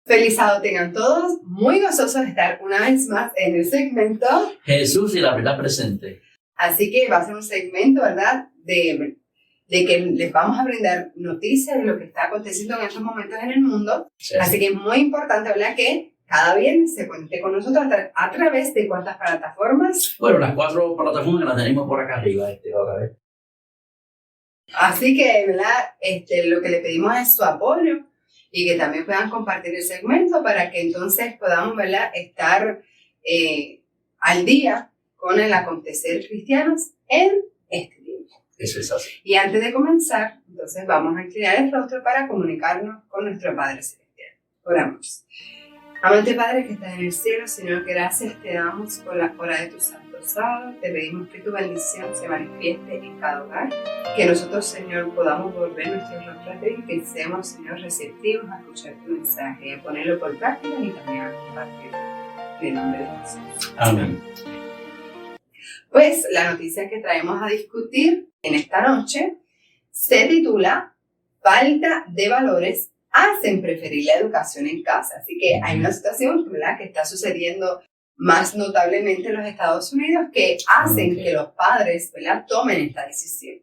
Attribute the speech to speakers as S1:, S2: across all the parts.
S1: Feliz sábado tengan todos, muy gozosos de estar una vez más en el segmento
S2: Jesús y la verdad presente.
S1: Así que va a ser un segmento, ¿verdad?, de que les vamos a brindar noticias de lo que está aconteciendo en estos momentos en el mundo. Sí. Así que es muy importante, ¿verdad?, que cada viernes se conecte con nosotros a través de ¿cuántas plataformas?
S2: Bueno, las 4 plataformas las tenemos por acá arriba. Otra vez.
S1: Así que, ¿verdad?, lo que le pedimos es su apoyo y que también puedan compartir el segmento para que entonces podamos, ¿verdad?, estar al día con el acontecer cristianos en este tiempo.
S2: Eso es así.
S1: Y antes de comenzar, entonces vamos a inclinar el rostro para comunicarnos con nuestro Padre Celestial. Oramos. Amante Padre que estás en el cielo, Señor, gracias te damos por la hora de tu santo sábado. Te pedimos que tu bendición se manifieste en cada hogar, que nosotros, Señor, podamos volver nuestro rostro a ti y que seamos, Señor, receptivos a escuchar tu mensaje, a ponerlo por práctica y también a compartirlo. En el nombre de Jesús.
S2: Amén.
S1: Pues la noticia que traemos a discutir en esta noche se titula Falta de valores hacen preferir la educación en casa. Así que hay una situación, ¿verdad?, que está sucediendo más notablemente en los Estados Unidos que hacen que los padres, ¿verdad?, tomen esta decisión.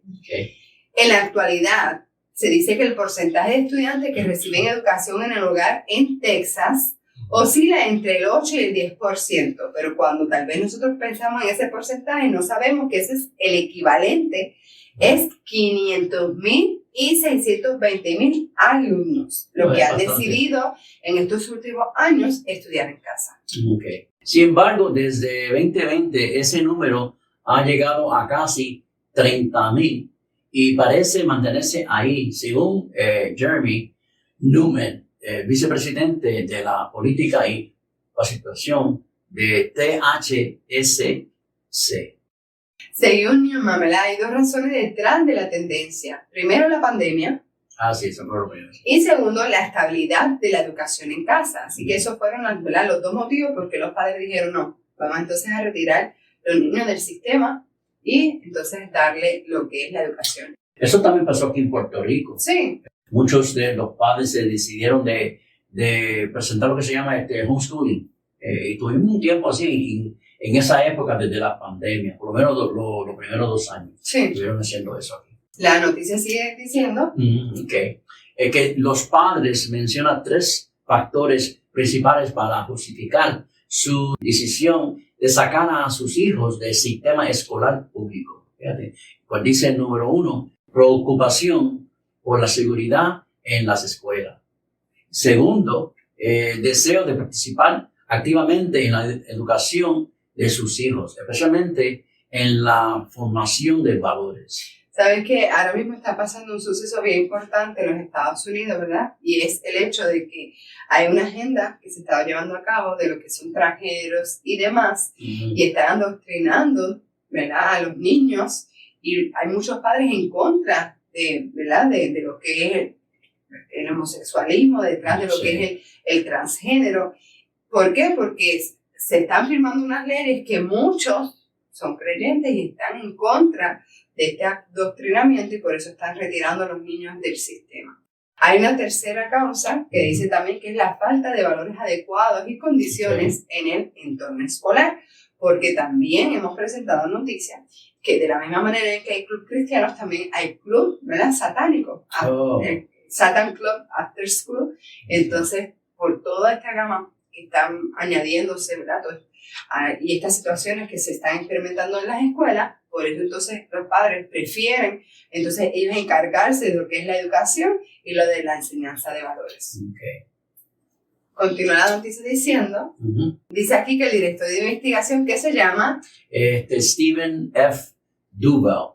S1: En la actualidad, se dice que el porcentaje de estudiantes que reciben educación en el hogar en Texas oscila entre el 8 y el 10%, pero cuando tal vez nosotros pensamos en ese porcentaje, no sabemos que ese es el equivalente, es 500,000 y 620,000 alumnos, lo que han decidido en estos últimos años estudiar en casa.
S2: Okay. Sin embargo, desde 2020 ese número ha llegado a casi 30,000 y parece mantenerse ahí, según Jeremy Newman, vicepresidente de la política y capacitación de THSC.
S1: Según Newman, hay dos razones detrás de la tendencia. Primero, la pandemia.
S2: Sí, eso fue lo primero.
S1: Y segundo, la estabilidad de la educación en casa. Así que esos fueron los dos motivos porque los padres dijeron, no, vamos entonces a retirar los niños del sistema y entonces darle lo que es la educación.
S2: Eso también pasó aquí en Puerto Rico.
S1: Sí.
S2: Muchos de los padres se decidieron de presentar lo que se llama homeschooling. Y tuvimos un tiempo así en esa época desde la pandemia, por lo menos los primeros 2 años.
S1: Sí.
S2: Estuvieron haciendo eso aquí.
S1: La noticia sigue diciendo
S2: que los padres mencionan 3 factores principales para justificar su decisión de sacar a sus hijos del sistema escolar público. Fíjate, pues dice el número 1, preocupación por la seguridad en las escuelas. Segundo, deseo de participar activamente en la educación de sus hijos, especialmente en la formación de valores.
S1: Sabes que ahora mismo está pasando un suceso bien importante en los Estados Unidos, ¿verdad? Y es el hecho de que hay una agenda que se está llevando a cabo de lo que son transgéneros y demás, y están adoctrinando, ¿verdad?, a los niños, y hay muchos padres en contra de, ¿verdad?, de lo que es el homosexualismo, detrás de lo que es el transgénero. ¿Por qué? Porque se están firmando unas leyes que muchos son creyentes y están en contra de este adoctrinamiento y por eso están retirando a los niños del sistema. Hay una tercera causa que dice también que es la falta de valores adecuados y condiciones en el entorno escolar, porque también hemos presentado noticias que de la misma manera en que hay clubes cristianos, también hay clubes, ¿verdad?, satánicos, Satan Club After School. Entonces, por toda esta gama que están añadiéndose, ¿verdad?, y estas situaciones que se están experimentando en las escuelas, por eso entonces los padres prefieren entonces ellos encargarse de lo que es la educación y lo de la enseñanza de valores. Continúa la noticia diciendo, dice aquí que el director de investigación que se llama
S2: Stephen F. Duval.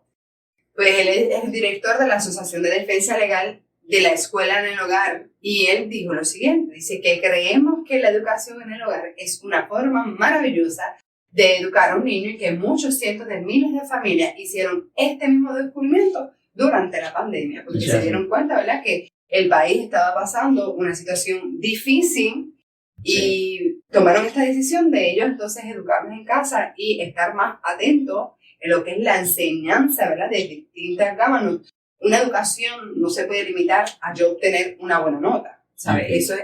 S1: Pues él es el director de la Asociación de Defensa Legal de la Escuela en el Hogar, y él dijo lo siguiente, dice que creemos que la educación en el hogar es una forma maravillosa de educar a un niño y que muchos cientos de miles de familias hicieron este mismo descubrimiento durante la pandemia, porque se dieron cuenta, ¿verdad?, que el país estaba pasando una situación difícil y tomaron esta decisión de ellos entonces educarnos en casa y estar más atentos en lo que es la enseñanza, ¿verdad?, de distintas gamas. Una educación no se puede limitar a yo obtener una buena nota. ¿sabes?
S2: Okay.
S1: Eso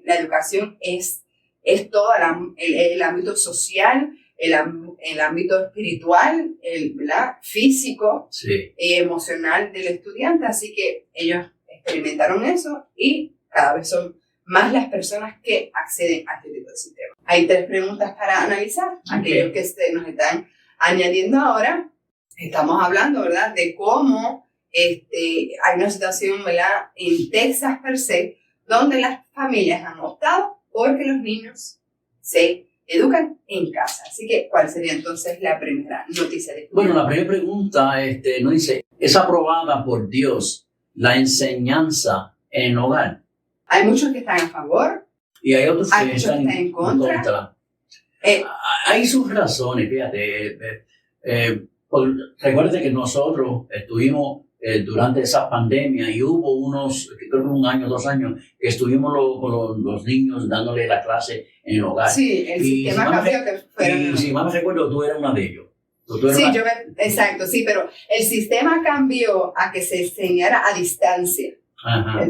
S1: la educación es todo el ámbito social, el ámbito espiritual, ¿verdad? Físico,
S2: Sí.
S1: y emocional del estudiante. Así que ellos experimentaron eso y cada vez son más las personas que acceden a este tipo de sistema. Hay 3 preguntas para analizar. Aquellos que nos están añadiendo ahora, estamos hablando, ¿verdad?, de cómo hay una situación, ¿verdad?, en Texas per se, donde las familias han optado porque los niños se educan en casa. Así que, ¿cuál sería entonces la primera noticia de
S2: Bueno, la primera pregunta nos dice, ¿es aprobada por Dios la enseñanza en el hogar?
S1: Hay muchos que están a favor.
S2: Y hay otros
S1: Hay
S2: que
S1: muchos
S2: están
S1: que están en contra.
S2: Hay sus razones, fíjate. Recuerda que nosotros estuvimos durante esa pandemia y hubo creo que 1 año, 2 años, que estuvimos con los niños dándole la clase en el hogar.
S1: Sí, el sistema cambió.
S2: Y si mal me recuerdo, tú eras una de ellos.
S1: Sí, exacto, sí, pero el sistema cambió a que se enseñara a distancia.
S2: Ajá.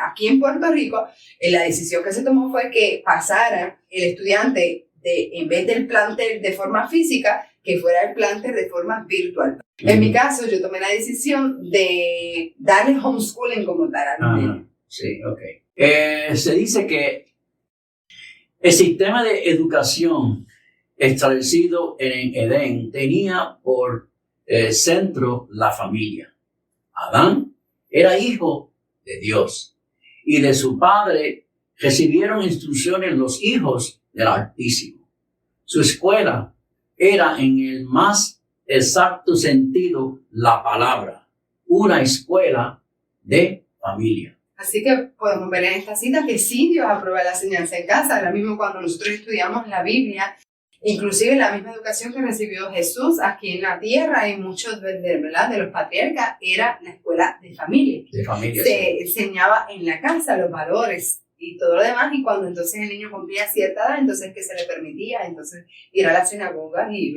S1: Aquí en Puerto Rico, la decisión que se tomó fue que pasara el estudiante en vez del plantel de forma física, que fuera el plantel de forma virtual. En mi caso, yo tomé la decisión de darle homeschooling como tal a los niños.
S2: Sí, ok. Se dice que el sistema de educación establecido en Edén tenía por centro la familia. Adán era hijo de Dios y de su padre recibieron instrucciones los hijos del Altísimo. Su escuela era en el más exacto sentido la palabra, una escuela de familia.
S1: Así que podemos ver en esta cita que sí Dios aprueba la enseñanza en casa. Ahora mismo cuando nosotros estudiamos la Biblia, inclusive la misma educación que recibió Jesús aquí en la tierra y muchos ¿verdad?, de los patriarcas, era la escuela de familia.
S2: De familia,
S1: se enseñaba en la casa los valores y todo lo demás, y cuando entonces el niño cumplía cierta edad, entonces que se le permitía entonces ir a la sinagoga y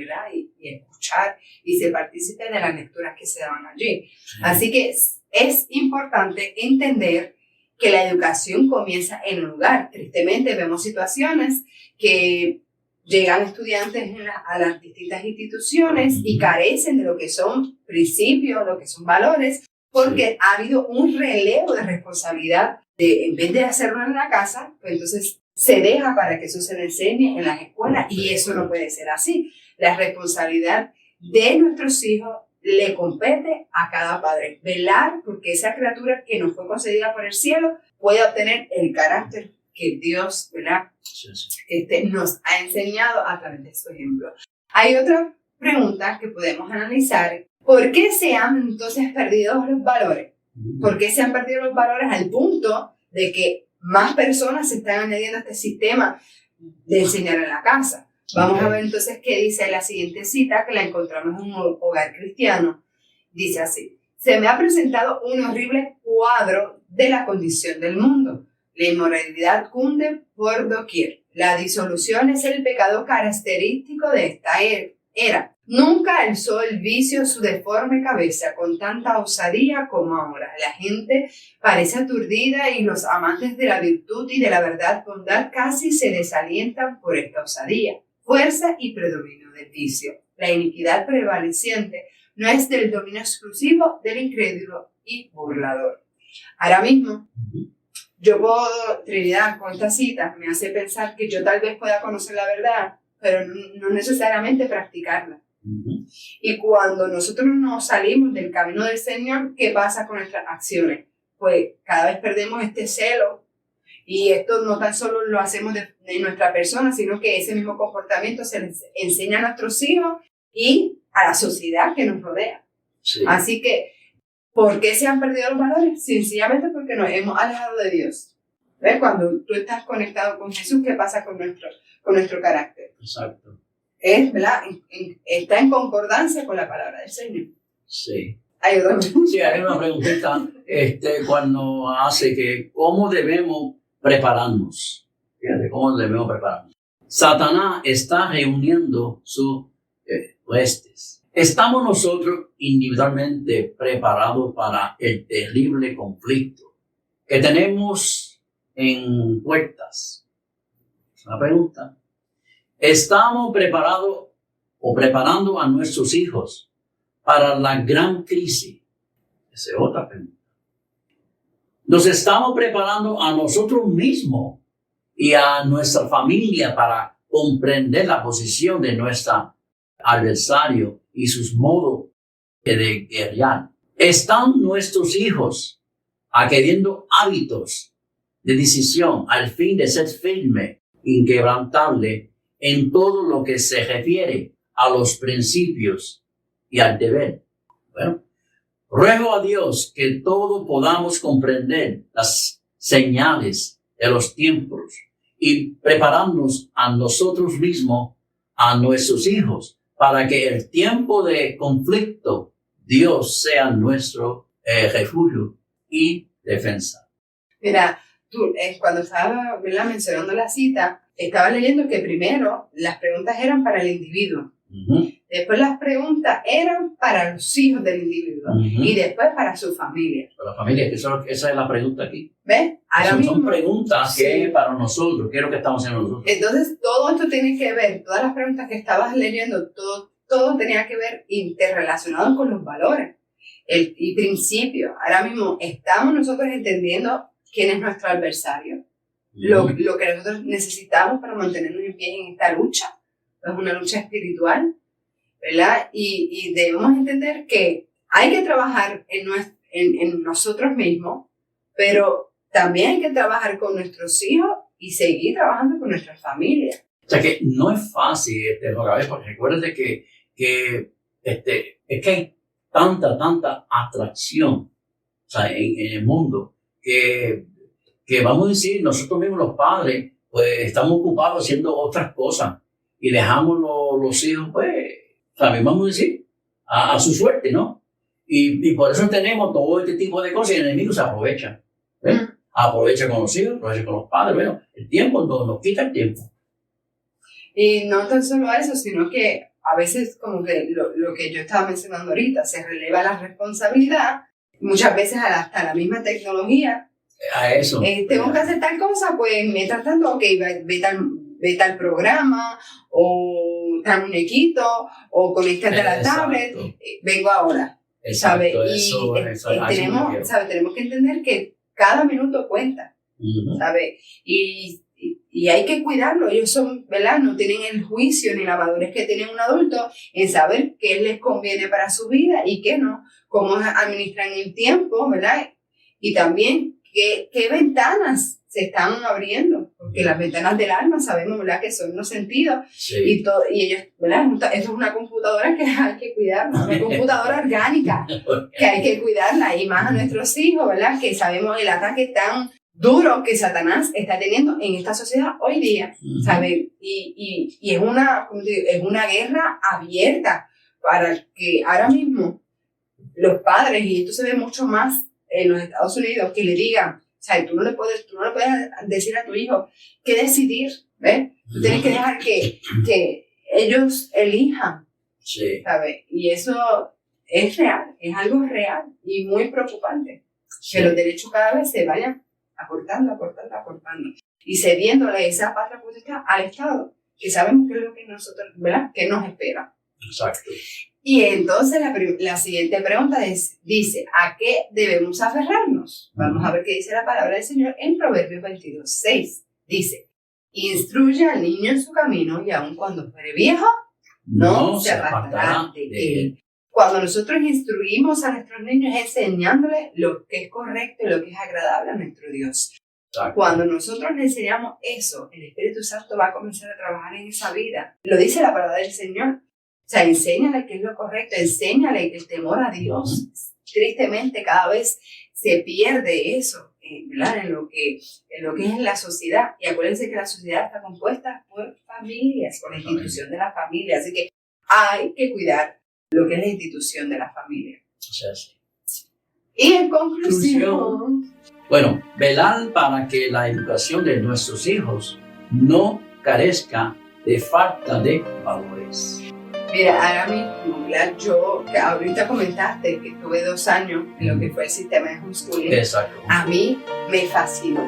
S1: escuchar y ser partícipe de las lecturas que se daban allí. Sí. Así que es importante entender que la educación comienza en un lugar. Tristemente vemos situaciones que llegan estudiantes a las distintas instituciones y carecen de lo que son principios, lo que son valores, porque ha habido un relevo de responsabilidad. En vez de hacerlo en la casa, pues entonces se deja para que eso se le enseñe en las escuelas, y eso no puede ser así. La responsabilidad de nuestros hijos le compete a cada padre. Velar porque esa criatura que nos fue concedida por el cielo pueda obtener el carácter que Dios, ¿verdad?, nos ha enseñado a través de su ejemplo. Hay otra pregunta que podemos analizar. ¿Por qué se han entonces perdido los valores? ¿Por qué se han perdido los valores al punto de que más personas se están añadiendo a este sistema de enseñar en la casa? Vamos a ver entonces qué dice la siguiente cita, que la encontramos en un hogar cristiano. Dice así: se me ha presentado un horrible cuadro de la condición del mundo. La inmoralidad cunde por doquier. La disolución es el pecado característico de esta era. Nunca alzó el vicio su deforme cabeza con tanta osadía como ahora. La gente parece aturdida y los amantes de la virtud y de la verdad bondad casi se desalientan por esta osadía. Fuerza y predominio del vicio. La iniquidad prevaleciente no es del dominio exclusivo del incrédulo y burlador. Ahora mismo, Trinidad, con esta cita, me hace pensar que yo tal vez pueda conocer la verdad, pero no necesariamente practicarla. Y cuando nosotros nos salimos del camino del Señor, ¿qué pasa con nuestras acciones? Pues cada vez perdemos este celo, y esto no tan solo lo hacemos de nuestra persona, sino que ese mismo comportamiento se les enseña a nuestros hijos y a la sociedad que nos rodea. Sí. Así que, ¿por qué se han perdido los valores? Sencillamente porque nos hemos alejado de Dios. ¿Ves? Cuando tú estás conectado con Jesús, ¿qué pasa con nuestro carácter?
S2: Exacto.
S1: ¿Verdad? Está en concordancia con la palabra del Señor.
S2: Sí.
S1: Hay
S2: una preguntita cuando hace que ¿cómo debemos prepararnos? Fíjate, ¿cómo debemos prepararnos? Satanás está reuniendo sus huestes. ¿Estamos nosotros individualmente preparados para el terrible conflicto que tenemos en puertas. Es una pregunta. ¿Estamos preparados o preparando a nuestros hijos para la gran crisis? Esa es otra pregunta. ¿Nos estamos preparando a nosotros mismos y a nuestra familia para comprender la posición de nuestro adversario y sus modos de guerrear? ¿Están nuestros hijos adquiriendo hábitos de decisión al fin de ser firme, inquebrantable en todo lo que se refiere a los principios y al deber? Bueno, ruego a Dios que todos podamos comprender las señales de los tiempos y prepararnos a nosotros mismos, a nuestros hijos, para que el tiempo de conflicto, Dios sea nuestro refugio y defensa.
S1: Mira, tú, cuando estaba, ¿verdad?, mencionando la cita, estaba leyendo que primero las preguntas eran para el individuo.
S2: Uh-huh.
S1: Después las preguntas eran para los hijos del individuo.
S2: Uh-huh.
S1: Y después para su familia.
S2: Para la familia, esa es la pregunta aquí.
S1: ¿Ves? Ahora
S2: Son preguntas
S1: sí,
S2: que para nosotros, ¿qué es lo que estamos haciendo nosotros?
S1: Entonces, todo esto tiene que ver, todas las preguntas que estabas leyendo, todo tenía que ver interrelacionado con los valores y principios. Ahora mismo estamos nosotros entendiendo quién es nuestro adversario, lo que nosotros necesitamos para mantenernos en pie en esta lucha. Es una lucha espiritual, ¿verdad? Y debemos entender que hay que trabajar en nosotros mismos, pero también hay que trabajar con nuestros hijos y seguir trabajando con nuestras familias.
S2: O sea que no es fácil, Jorge, porque recuérdate que es que hay tanta atracción, o sea, en el mundo que vamos a decir, nosotros mismos los padres, pues estamos ocupados haciendo otras cosas y dejamos los hijos, pues, también vamos a decir, a su suerte, ¿no? Y por eso tenemos todo este tipo de cosas y el enemigo se aprovecha. ¿Ves? Aprovecha con los hijos, aprovecha con los padres. Bueno, el tiempo nos quita el tiempo.
S1: Y no tan solo eso, sino que a veces como que lo que yo estaba mencionando ahorita, se releva la responsabilidad, muchas veces hasta la misma tecnología.
S2: A eso.
S1: Tengo que hacer tal cosa, pues mientras tanto, ok, ve tal programa, o tal muñequito, o conéctate a la tablet, vengo ahora. ¿Sabe? Tenemos que entender que cada minuto cuenta,
S2: uh-huh.
S1: ¿sabe? Y hay que cuidarlo. Ellos son, ¿verdad? No tienen el juicio ni la madurez que tiene un adulto en saber qué les conviene para su vida y qué no, cómo administran el tiempo, ¿verdad? Y también qué ventanas se están abriendo, porque las ventanas del alma sabemos, ¿verdad?, que son los sentidos,
S2: sí.
S1: y ellos, ¿verdad? Esto es una computadora que hay que cuidarla, una computadora orgánica que hay que cuidarla, y más a nuestros hijos, ¿verdad?, que sabemos el ataque tan duro que Satanás está teniendo en esta sociedad hoy día, ¿sabes? Y es una guerra abierta para que ahora mismo los padres, y esto se ve mucho más en los Estados Unidos, que le digan, o sea, tú no le puedes decir a tu hijo qué decidir, ¿ves? Tú tienes que dejar que ellos elijan,
S2: sí.
S1: ¿sabes? Y eso es real, es algo real y muy preocupante, sí. Que los derechos cada vez se vayan acortando, y cediéndole esa patria potestad al Estado, que sabemos que es lo que nosotros, ¿verdad?, que nos espera.
S2: Exacto.
S1: Y entonces la siguiente pregunta dice, ¿a qué debemos aferrarnos? Vamos a ver qué dice la palabra del Señor en Proverbios 22:6. Dice, instruye al niño en su camino y aun cuando fuere viejo, no se apartará de él. Cuando nosotros instruimos a nuestros niños, enseñándoles lo que es correcto y lo que es agradable a nuestro Dios.
S2: Exacto.
S1: Cuando nosotros le enseñamos eso, el Espíritu Santo va a comenzar a trabajar en esa vida. Lo dice la palabra del Señor. O sea, enséñale qué es lo correcto, enséñale el temor a Dios. Tristemente, cada vez se pierde eso, ¿verdad? En lo que es la sociedad. Y acuérdense que la sociedad está compuesta por familias, por la institución de la familia. Así que hay que cuidar lo que es la institución de la familia.
S2: O sea, sí.
S1: Y en conclusión,
S2: bueno, velar para que la educación de nuestros hijos no carezca de falta de valores.
S1: Mira, ahora mismo, yo que ahorita comentaste que tuve 2 años en lo que fue el sistema de homeschooling.
S2: Exacto.
S1: A mí me fascinó.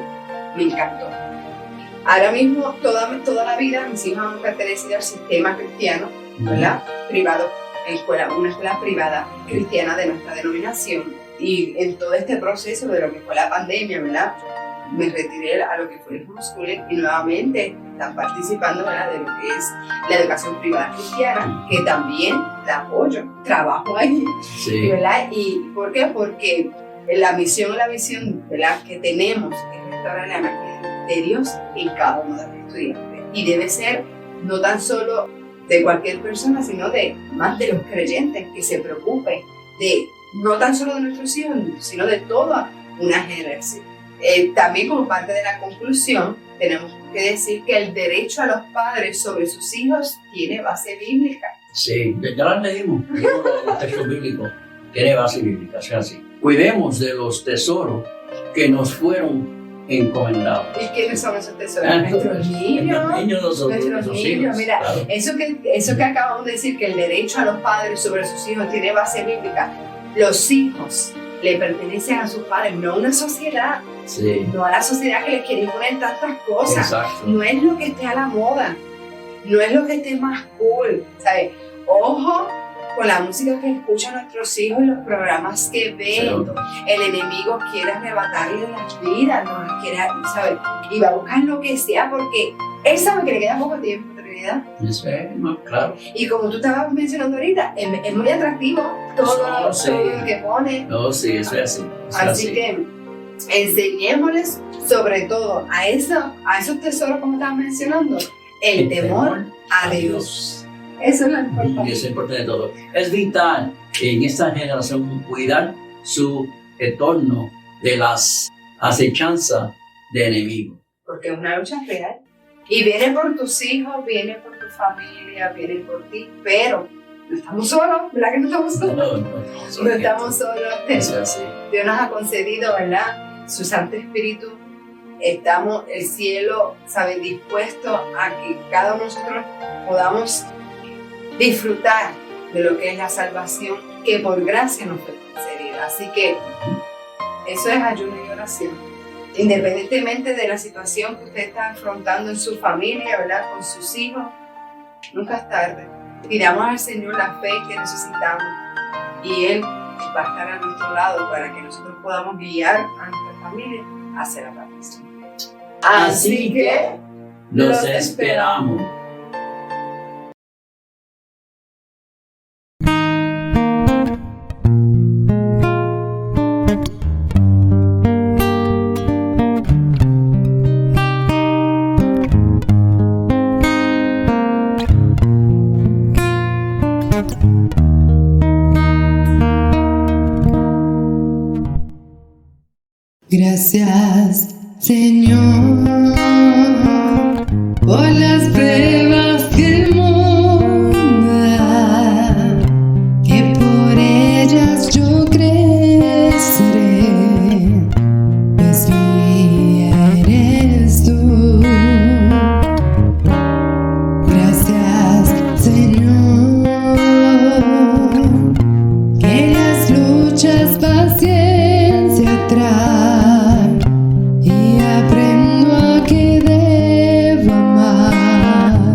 S1: me encantó. Ahora mismo, toda la vida, mis hijos han pertenecido al sistema cristiano, ¿verdad? Privado, una escuela privada cristiana de nuestra denominación. Y en todo este proceso de lo que fue la pandemia, ¿verdad? Me retiré a lo que fue el homeschooling y nuevamente están participando, ¿verdad? De lo que es la educación privada cristiana, que también la apoyo, trabajo ahí,
S2: Sí.
S1: ¿verdad? ¿Y por qué? Porque la visión, ¿verdad? Que tenemos es restaurar la imagen de Dios en cada uno de los estudiantes. Y debe ser no tan solo de cualquier persona, sino más de los creyentes, que se preocupen de no tan solo de nuestros hijos, sino de toda una generación. También, como parte de la conclusión, tenemos que decir que el derecho a los padres sobre sus hijos tiene base bíblica.
S2: Sí, ya lo leímos, el texto bíblico tiene base bíblica, o sea, así. Cuidemos de los tesoros que nos fueron encomendados.
S1: ¿Y quiénes son esos tesoros? Nuestros niños. Nuestros niños. Mira, claro. Eso que acabamos de decir, que el derecho a los padres sobre sus hijos tiene base bíblica. Los hijos le pertenecen a sus padres, no a una sociedad.
S2: Sí.
S1: No a la sociedad que les quiere imponer tantas cosas.
S2: Exacto.
S1: No es lo que esté a la moda, no es lo que esté más cool, ¿sabes? Ojo con la música que escuchan nuestros hijos y los programas que ven. El enemigo quiere arrebatarle las vidas, no las quiere, ¿sabes? Y va a buscar lo que sea porque él sabe que le queda poco tiempo, Trinidad.
S2: Eso es, claro.
S1: Y como tú estabas mencionando ahorita, es muy atractivo todo lo que pone.
S2: No, sí, eso es así.
S1: Así que enseñémosles sobre todo a esos tesoros, como estaban mencionando, el temor a Dios. Eso es lo importante.
S2: Eso es importante de todo. Es vital en esta generación cuidar su entorno de las acechanzas de enemigos.
S1: Porque es una lucha real. Y viene por tus hijos, viene por tu familia, viene por ti, pero no estamos solos, ¿verdad que no estamos solos? No estamos solos.
S2: Eso es así.
S1: Dios nos ha concedido, ¿verdad?, su Santo Espíritu. Estamos, el cielo, ¿saben?, dispuesto a que cada uno de nosotros podamos disfrutar de lo que es la salvación que por gracia nos fue concedida. Así que eso es ayuno y oración. Independientemente de la situación que usted está afrontando en su familia, ¿verdad?, con sus hijos, nunca es tarde. Pidamos al Señor la fe que necesitamos y Él va a estar a nuestro lado para que nosotros podamos guiar a nuestra familia hacia la perfección. Así que
S2: los esperamos.
S3: Gracias, Señor, por las pruebas que el mundo da, que por ellas yo creceré, pues mía eres tú. Gracias, Señor, que las luchas paciencia traen. Aprendo a que debo amar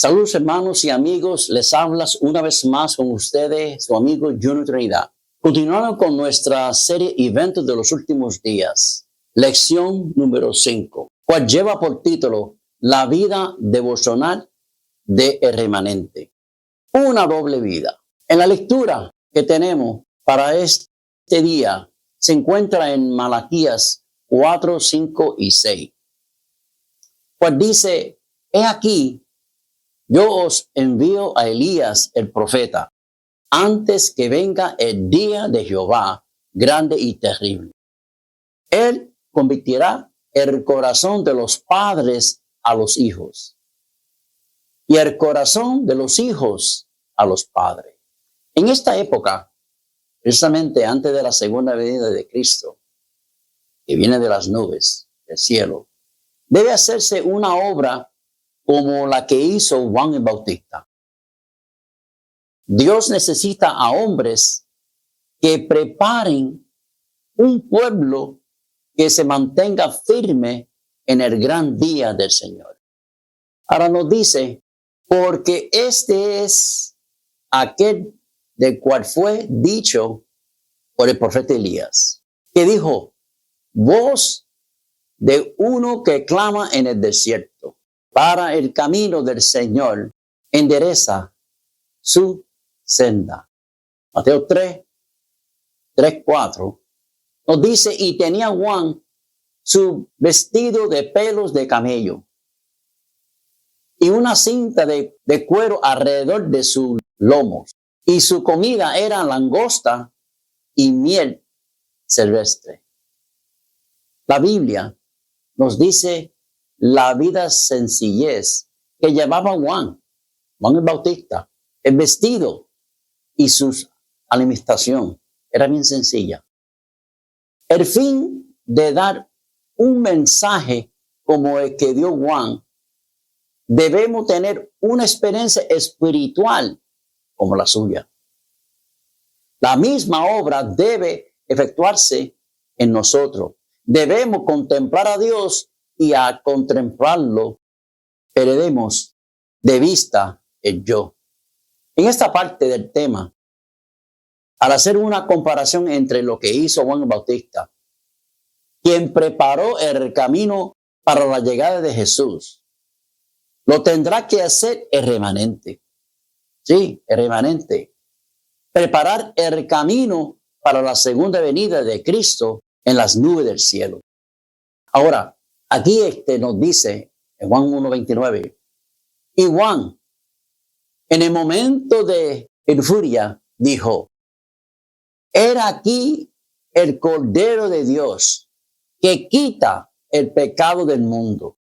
S4: Saludos hermanos y amigos, les hablas una vez más con ustedes, su amigo Junior Trinidad. Continuando con nuestra serie Eventos de los Últimos Días, lección número 5, cual lleva por título La vida devocional de el remanente. Una doble vida. En la lectura que tenemos para este día se encuentra en Malaquías 4, 5 y 6. Pues dice, he aquí, yo os envío a Elías el profeta, antes que venga el día de Jehová, grande y terrible. Él convertirá el corazón de los padres a los hijos, y el corazón de los hijos a los padres. En esta época, precisamente antes de la segunda venida de Cristo, que viene de las nubes del cielo, debe hacerse una obra como la que hizo Juan el Bautista. Dios necesita a hombres que preparen un pueblo que se mantenga firme en el gran día del Señor. Ahora nos dice, porque este es aquel del cual fue dicho por el profeta Elías, que dijo, voz de uno que clama en el desierto, para el camino del Señor, endereza su senda. Mateo 3, 4, nos dice, y tenía Juan su vestido de pelos de camello y una cinta de cuero alrededor de sus lomos, y su comida era langosta y miel silvestre. La Biblia nos dice la vida sencillez que llevaba Juan el Bautista. El vestido y su alimentación era bien sencilla. El fin de dar un mensaje como el que dio Juan, debemos tener una experiencia espiritual como la suya. La misma obra debe efectuarse en nosotros. Debemos contemplar a Dios y a contemplarlo perdemos de vista el yo. En esta parte del tema, al hacer una comparación entre lo que hizo Juan el Bautista, quien preparó el camino para la llegada de Jesús, lo tendrá que hacer el remanente. Sí, el remanente. Preparar el camino para la segunda venida de Cristo en las nubes del cielo. Ahora, aquí nos dice en Juan 1:29, y Juan, en el momento de furia, dijo, era aquí el Cordero de Dios que quita el pecado del mundo.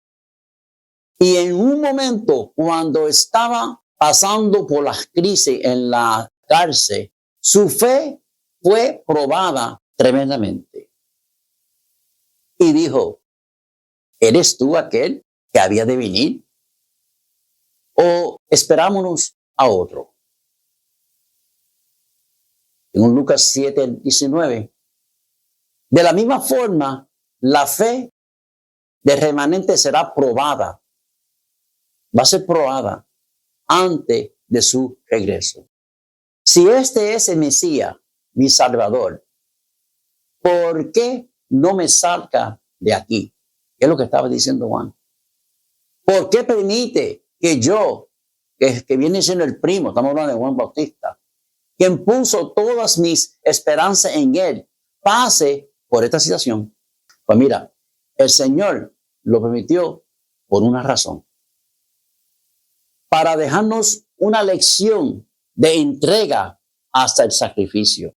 S4: Y en un momento, cuando estaba pasando por las crisis en la cárcel, su fe fue probada tremendamente. Y dijo, ¿eres tú aquel que había de venir? ¿O esperámonos a otro? En Lucas 7:19, de la misma forma, la fe del remanente será probada. Va a ser probada antes de su regreso. Si este es el Mesías, mi Salvador, ¿por qué no me saca de aquí? Es lo que estaba diciendo Juan. ¿Por qué permite que yo, que viene siendo el primo, estamos hablando de Juan Bautista, quien puso todas mis esperanzas en él, pase por esta situación? Pues mira, el Señor lo permitió por una razón. Para dejarnos una lección de entrega hasta el sacrificio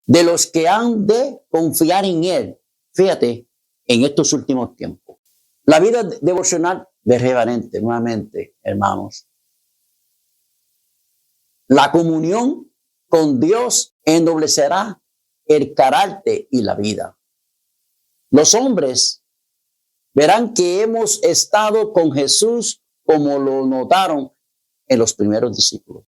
S4: de los que han de confiar en él. Fíjate, en estos últimos tiempos. La vida devocional de remanente, nuevamente, hermanos. La comunión con Dios ennoblecerá el carácter y la vida. Los hombres verán que hemos estado con Jesús como lo notaron en los primeros discípulos.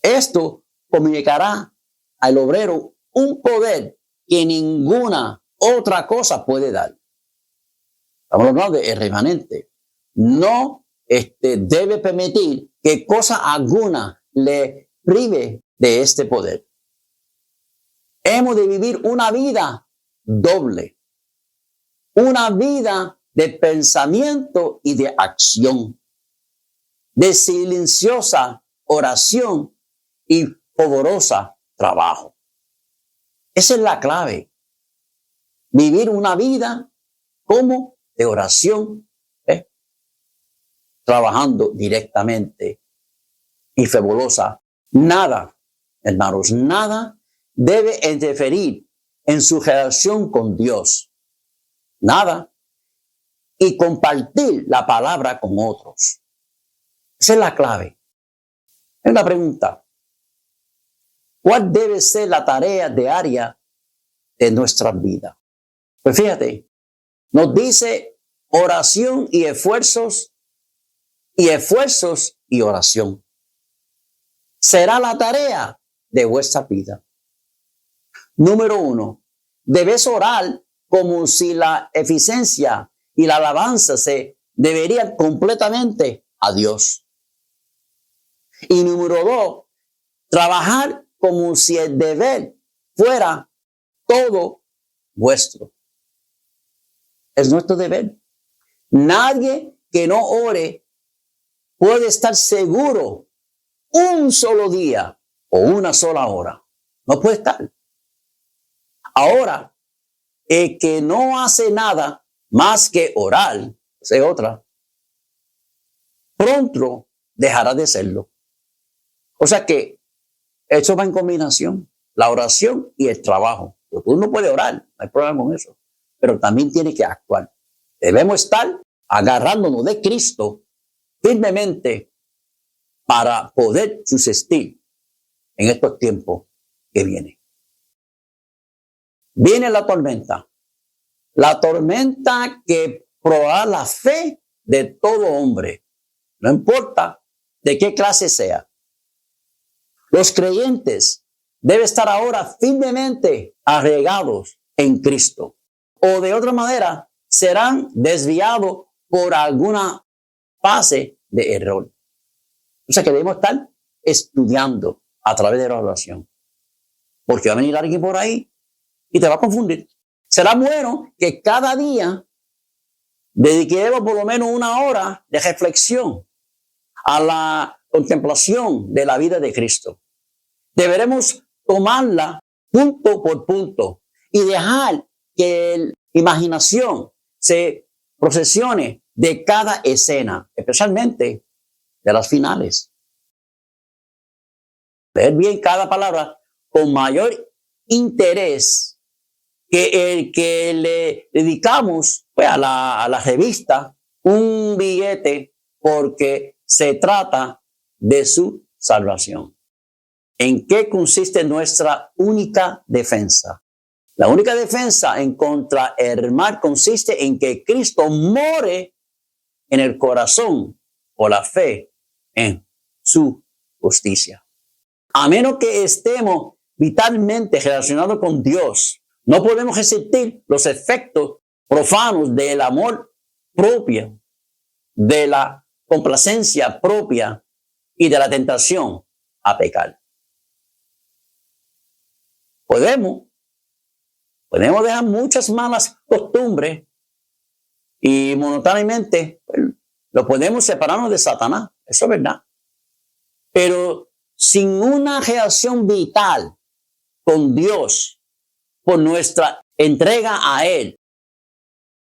S4: Esto comunicará al obrero un poder que ninguna otra cosa puede dar. Estamos hablando del remanente. No debe permitir que cosa alguna le prive de este poder. Hemos de vivir una vida doble, una vida de pensamiento y de acción, de silenciosa oración y fervorosa trabajo. Esa es la clave. Vivir una vida como de oración, trabajando directamente y fervorosa. Nada, hermanos, nada debe interferir en su relación con Dios. Nada. Y compartir la palabra con otros. Esa es la clave. Es una pregunta. ¿Cuál debe ser la tarea diaria de nuestra vida? Pues fíjate, nos dice oración y esfuerzos y oración. Será la tarea de vuestra vida. Número 1, debes orar como si la eficiencia y la alabanza se deberían completamente a Dios. Y número 2, trabajar como si el deber fuera todo vuestro. Es nuestro deber. Nadie que no ore puede estar seguro un solo día o una sola hora. No puede estar. Ahora, el que no hace nada más que orar, esa es otra, pronto dejará de serlo. O sea que eso va en combinación, la oración y el trabajo. Porque uno puede orar, no hay problema con eso, pero también tiene que actuar. Debemos estar agarrándonos de Cristo firmemente para poder subsistir en estos tiempos que vienen. Viene la tormenta que probará la fe de todo hombre, no importa de qué clase sea. Los creyentes deben estar ahora firmemente arraigados en Cristo, o de otra manera serán desviados por alguna fase de error. O sea que debemos estar estudiando a través de la oración, porque va a venir alguien por ahí y te va a confundir. Será bueno que cada día dediquemos por lo menos una hora de reflexión a la contemplación de la vida de Cristo. Deberemos tomarla punto por punto y dejar que la imaginación se procesione de cada escena, especialmente de las finales. Leer bien cada palabra con mayor interés que el que le dedicamos a la revista un billete porque se trata de su salvación. ¿En qué consiste nuestra única defensa? La única defensa en contra el mal consiste en que Cristo more en el corazón por la fe en su justicia. A menos que estemos vitalmente relacionados con Dios, no podemos resistir los efectos profanos del amor propio, de la complacencia propia y de la tentación a pecar. Podemos dejar muchas malas costumbres y momentáneamente lo podemos separarnos de Satanás, eso es verdad. Pero sin una relación vital con Dios, por nuestra entrega a Él,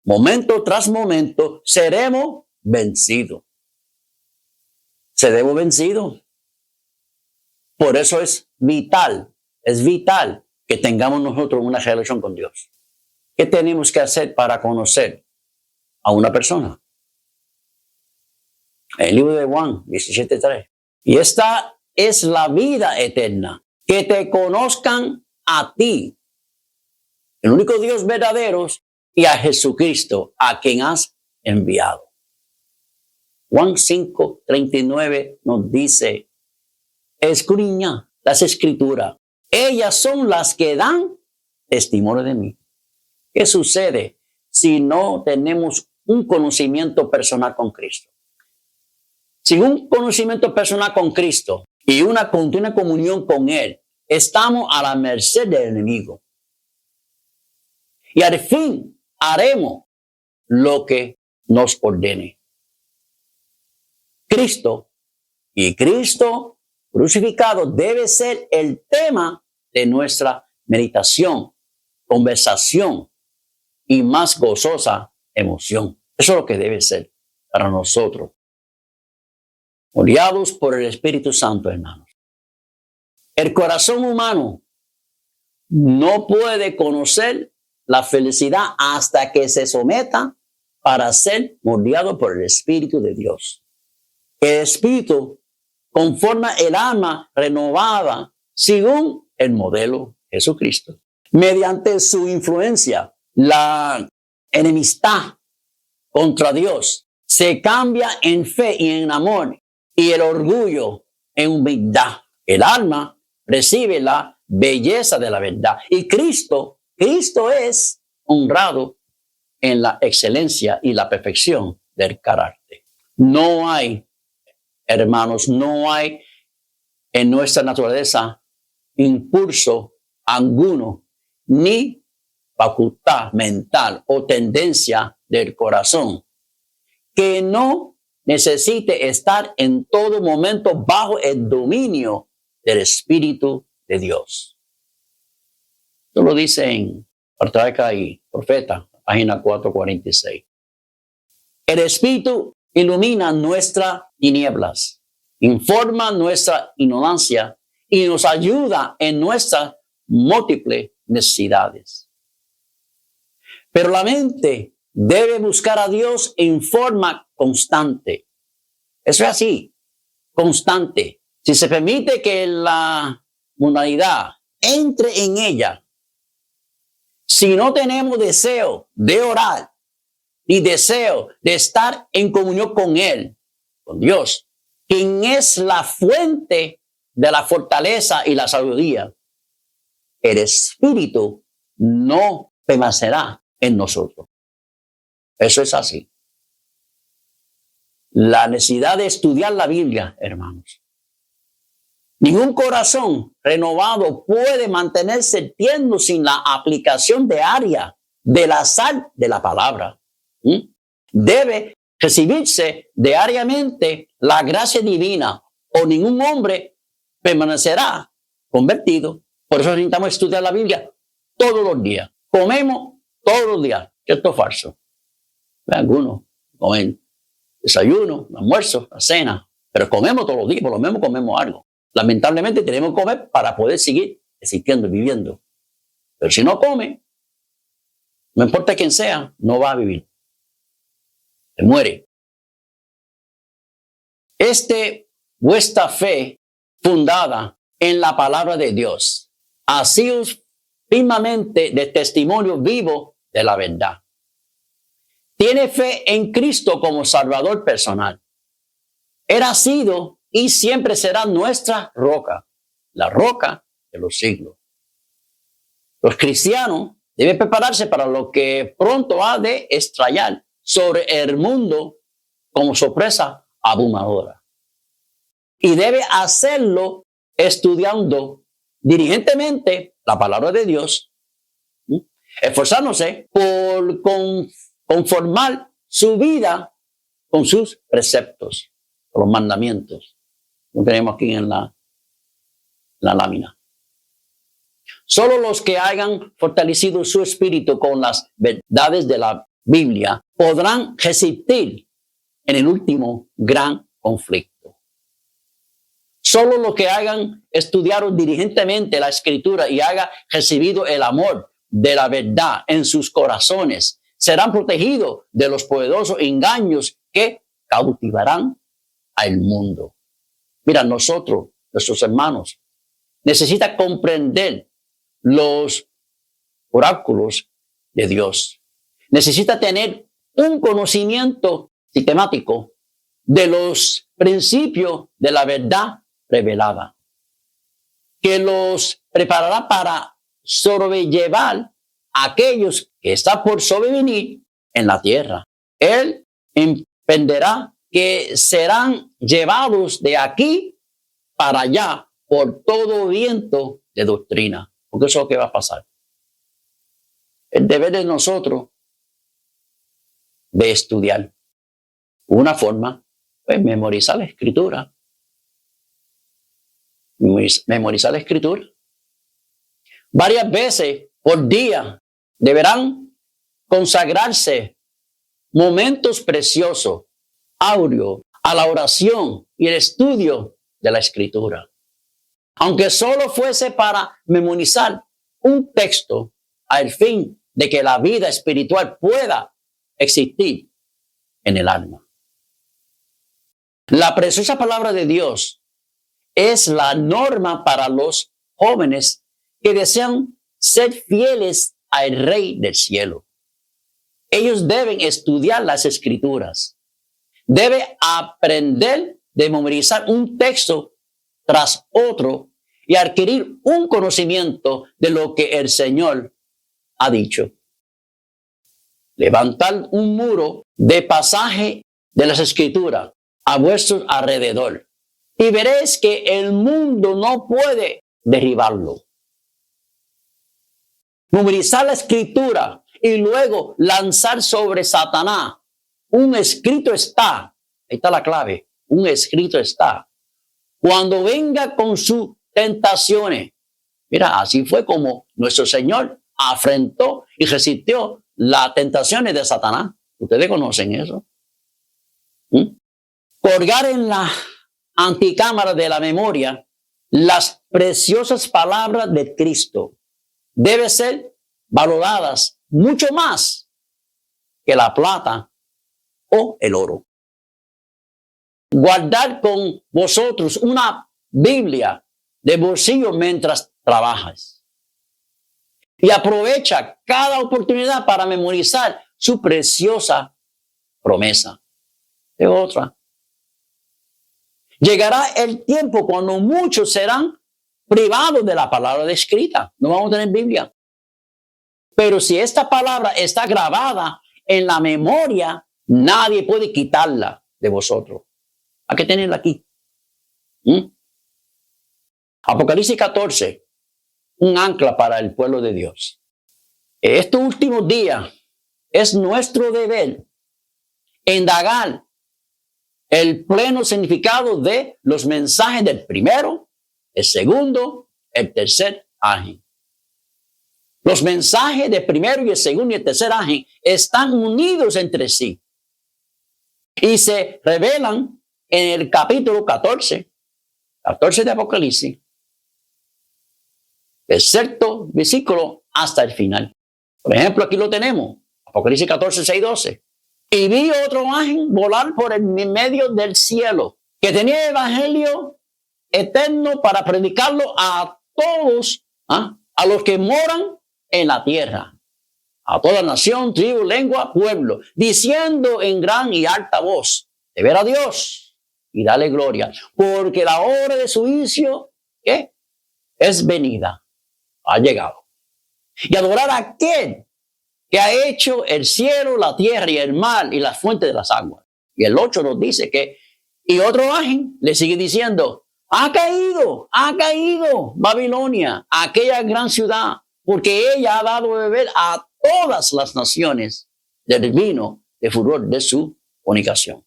S4: momento tras momento, seremos vencidos. Seremos vencidos. Por eso es vital que tengamos nosotros una relación con Dios. ¿Qué tenemos que hacer para conocer a una persona? El libro de Juan 17:3. Y esta es la vida eterna, que te conozcan a ti, el único Dios verdadero, y a Jesucristo, a quien has enviado. Juan 5:39 nos dice, escudriñad las Escrituras, ellas son las que dan testimonio de mí. ¿Qué sucede si no tenemos un conocimiento personal con Cristo? Sin un conocimiento personal con Cristo y una continua comunión con Él, estamos a la merced del enemigo. Y al fin haremos lo que nos ordene. Cristo y Cristo crucificado debe ser el tema de nuestra meditación, conversación y más gozosa emoción. Eso es lo que debe ser para nosotros. Guiados por el Espíritu Santo, hermanos. El corazón humano no puede conocer la felicidad hasta que se someta para ser moldeado por el Espíritu de Dios. El Espíritu conforma el alma renovada según el modelo Jesucristo. Mediante su influencia, la enemistad contra Dios se cambia en fe y en amor, y el orgullo en humildad. El alma recibe la belleza de la verdad. Y Cristo es honrado en la excelencia y la perfección del carácter. No hay, hermanos, no hay en nuestra naturaleza impulso alguno, ni facultad mental o tendencia del corazón que no necesite estar en todo momento bajo el dominio del Espíritu de Dios. Esto lo dice en Patriarca y Profeta, página 446. El Espíritu ilumina nuestras tinieblas, informa nuestra ignorancia y nos ayuda en nuestras múltiples necesidades. Pero la mente debe buscar a Dios en forma constante. Eso es así, constante. Si se permite que la mundanidad entre en ella, si no tenemos deseo de orar, ni deseo de estar en comunión con Él, con Dios, quien es la fuente de la fortaleza y la sabiduría, el Espíritu no permanecerá en nosotros. Eso es así. La necesidad de estudiar la Biblia, hermanos. Ningún corazón renovado puede mantenerse tierno sin la aplicación diaria de la sal de la palabra. Debe recibirse diariamente la gracia divina o ningún hombre permanecerá convertido. Por eso necesitamos estudiar la Biblia todos los días. Comemos todos los días. Esto es falso. Algunos comen desayuno, almuerzo, cena, pero comemos todos los días, por lo menos comemos algo. Lamentablemente tenemos que comer para poder seguir existiendo y viviendo. Pero si no come, no importa quién sea, no va a vivir. Se muere. Vuestra fe fundada en la palabra de Dios, así firmemente de testimonio vivo de la verdad. Tiene fe en Cristo como Salvador personal. Él ha sido y siempre será nuestra roca, la roca de los siglos. Los cristianos deben prepararse para lo que pronto ha de estrellar sobre el mundo como sorpresa abrumadora. Y debe hacerlo estudiando diligentemente la palabra de Dios, esforzándose por conformar su vida con sus preceptos, con los mandamientos. Lo tenemos aquí en la lámina. Solo los que hayan fortalecido su espíritu con las verdades de la Biblia podrán resistir en el último gran conflicto. Solo los que hayan estudiado diligentemente la Escritura y hayan recibido el amor de la verdad en sus corazones serán protegidos de los poderosos engaños que cautivarán al mundo. Mira, nosotros, nuestros hermanos, necesitan comprender los oráculos de Dios. Necesita tener un conocimiento sistemático de los principios de la verdad revelada, que los preparará para sobrellevar a aquellos que están por sobrevenir en la tierra. Él emprenderá que serán llevados de aquí para allá por todo viento de doctrina. Porque eso es lo que va a pasar. El deber de nosotros de estudiar. Una forma, pues, memorizar la escritura. Memorizar la escritura. Varias veces por día deberán consagrarse momentos preciosos, áureos, a la oración y el estudio de la escritura. Aunque solo fuese para memorizar un texto al fin de que la vida espiritual pueda existir en el alma. La preciosa palabra de Dios es la norma para los jóvenes que desean ser fieles al Rey del cielo. Ellos deben estudiar las escrituras. Debe aprender de memorizar un texto tras otro y adquirir un conocimiento de lo que el Señor ha dicho. Levantar un muro de pasaje de las escrituras a vuestro alrededor y veréis que el mundo no puede derribarlo. Memorizar la escritura y luego lanzar sobre Satanás un escrito está. Ahí está la clave. Un escrito está. Cuando venga con sus tentaciones. Mira, así fue como nuestro Señor afrontó y resistió las tentaciones de Satanás. Ustedes conocen eso. Colgar en la anticámara de la memoria las preciosas palabras de Cristo deben ser valoradas mucho más que la plata o el oro. Guardar con vosotros una Biblia de bolsillo mientras trabajas. Y aprovecha cada oportunidad para memorizar su preciosa promesa. De otra. Llegará el tiempo cuando muchos serán privados de la palabra escrita. No vamos a tener Biblia. Pero si esta palabra está grabada en la memoria, nadie puede quitarla de vosotros. Hay que tenerla aquí. Apocalipsis 14, un ancla para el pueblo de Dios. Estos últimos días es nuestro deber indagar el pleno significado de los mensajes del primero, el segundo, el tercer ángel. Los mensajes del primero y el segundo y el tercer ángel están unidos entre sí y se revelan en el capítulo 14 de Apocalipsis, el sexto versículo hasta el final. Por ejemplo, aquí lo tenemos, Apocalipsis 14, 6, 12. Y vi otro ángel volar por el medio del cielo, que tenía el evangelio eterno para predicarlo a todos, a los que moran en la tierra, a toda nación, tribu, lengua, pueblo, diciendo en gran y alta voz, de ver a Dios y darle gloria, porque la hora de su juicio, ¿qué? Es venida, ha llegado. Y adorar a aquel que ha hecho el cielo, la tierra y el mar y las fuentes de las aguas. Y el 8 nos dice que, y otro ángel le sigue diciendo, ha caído Babilonia, aquella gran ciudad, porque ella ha dado de beber a todas las naciones del vino de furor de su fornicación.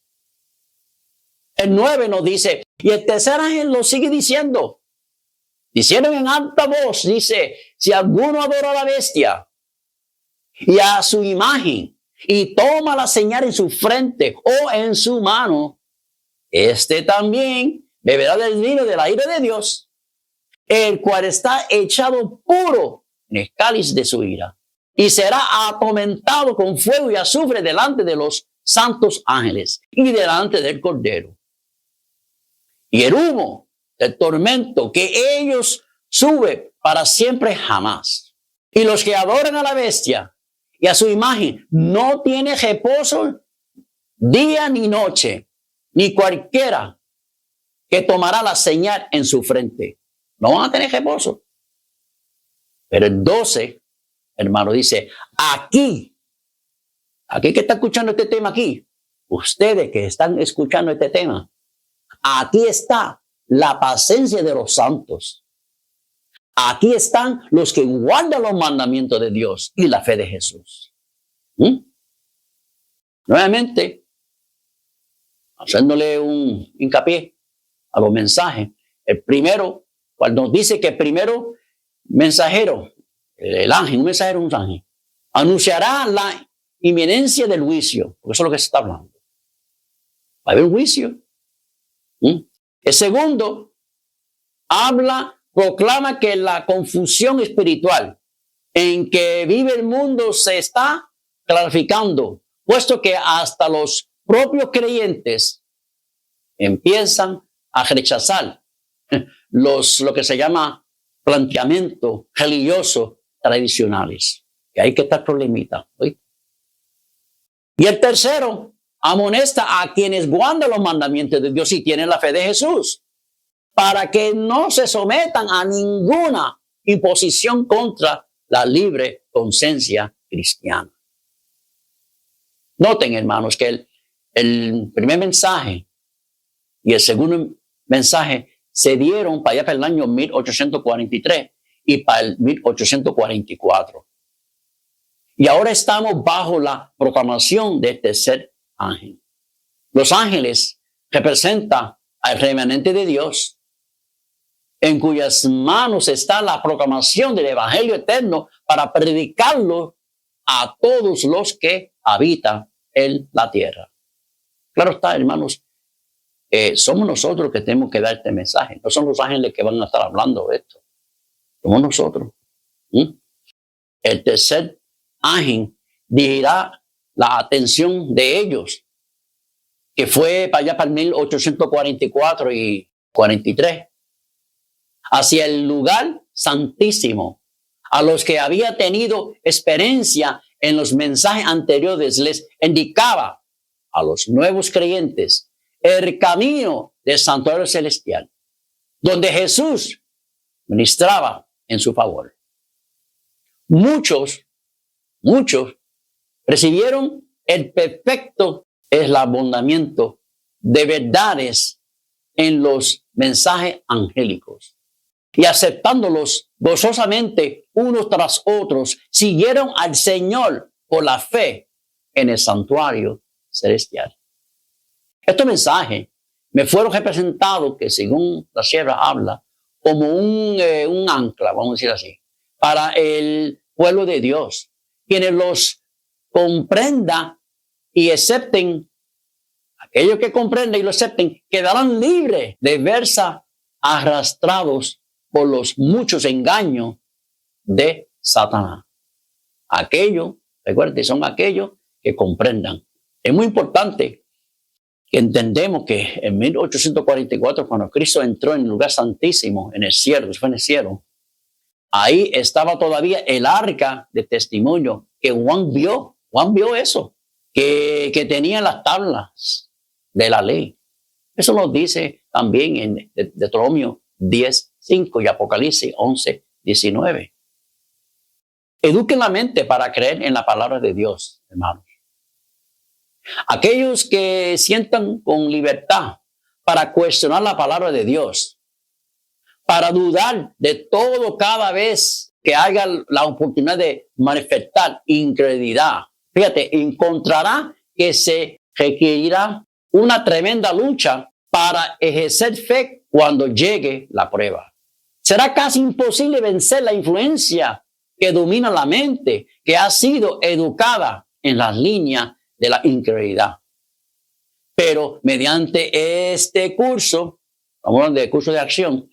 S4: El 9 nos dice, y el tercer ángel lo sigue diciendo en alta voz, dice, si alguno adora a la bestia y a su imagen y toma la señal en su frente o en su mano, este también beberá del vino de la ira de Dios, el cual está echado puro en el cáliz de su ira, y será atormentado con fuego y azufre delante de los santos ángeles y delante del Cordero. Y el humo del tormento que ellos sube para siempre jamás. Y los que adoran a la bestia y a su imagen no tiene reposo día ni noche, ni cualquiera que tomará la señal en su frente. No van a tener reposo. Pero el 12, hermano, dice, aquí que está escuchando este tema aquí, ustedes que están escuchando este tema, aquí está la paciencia de los santos. Aquí están los que guardan los mandamientos de Dios y la fe de Jesús. Nuevamente, haciéndole un hincapié a los mensajes. El primero, cuando dice que el primero mensajero, el ángel, un mensajero, un ángel, anunciará la inminencia del juicio, porque eso es lo que se está hablando. Va a haber un juicio. El segundo proclama que la confusión espiritual en que vive el mundo se está clarificando, puesto que hasta los propios creyentes empiezan a rechazar lo que se llama planteamientos religiosos tradicionales. Que hay que estar problemita. ¿Sí? Y el tercero amonesta a quienes guardan los mandamientos de Dios y tienen la fe de Jesús, para que no se sometan a ninguna imposición contra la libre conciencia cristiana. Noten, hermanos, que el primer mensaje y el segundo mensaje se dieron para allá para el año 1843 y para el 1844. Y ahora estamos bajo la proclamación del tercer ángel. Los ángeles representan al remanente de Dios, en cuyas manos está la proclamación del evangelio eterno para predicarlo a todos los que habitan en la tierra. Claro está, hermanos, somos nosotros que tenemos que dar este mensaje. No son los ángeles que van a estar hablando de esto. Somos nosotros. El tercer ángel dirigirá la atención de ellos, que fue para allá para el 1844 y 43, hacia el lugar santísimo. A los que había tenido experiencia en los mensajes anteriores les indicaba a los nuevos creyentes el camino del santuario celestial, donde Jesús ministraba en su favor. Muchos recibieron el perfecto eslabonamiento de verdades en los mensajes angélicos y aceptándolos gozosamente unos tras otros, siguieron al Señor por la fe en el santuario celestial. Estos mensajes me fueron representados, que según la sierva habla, como un ancla, vamos a decir así, para el pueblo de Dios, quienes los comprendan y acepten, aquellos que comprendan y lo acepten, quedarán libres de verse arrastrados por los muchos engaños de Satanás. Aquellos, recuerden, son aquellos que comprendan. Es muy importante que entendemos que en 1844, cuando Cristo entró en el lugar santísimo, en el cielo, fue en el cielo, ahí estaba todavía el arca de testimonio que Juan vio. Juan vio eso, que tenía las tablas de la ley. Eso nos dice también en Deuteronomio 10:5 y Apocalipsis 11:19. Eduquen la mente para creer en la palabra de Dios, hermanos. Aquellos que sientan con libertad para cuestionar la palabra de Dios, para dudar de todo cada vez que haya la oportunidad de manifestar incredulidad. Fíjate, encontrará que se requerirá una tremenda lucha para ejercer fe cuando llegue la prueba. Será casi imposible vencer la influencia que domina la mente, que ha sido educada en las líneas de la incredulidad. Pero mediante este curso, vamos a hablar de curso de acción,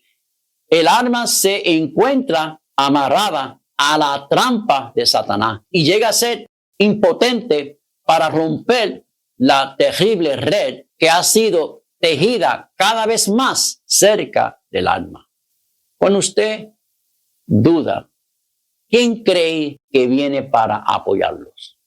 S4: el alma se encuentra amarrada a la trampa de Satanás y llega a ser impotente para romper la terrible red que ha sido tejida cada vez más cerca del alma. Cuando usted duda, ¿quién cree que viene para apoyarlos?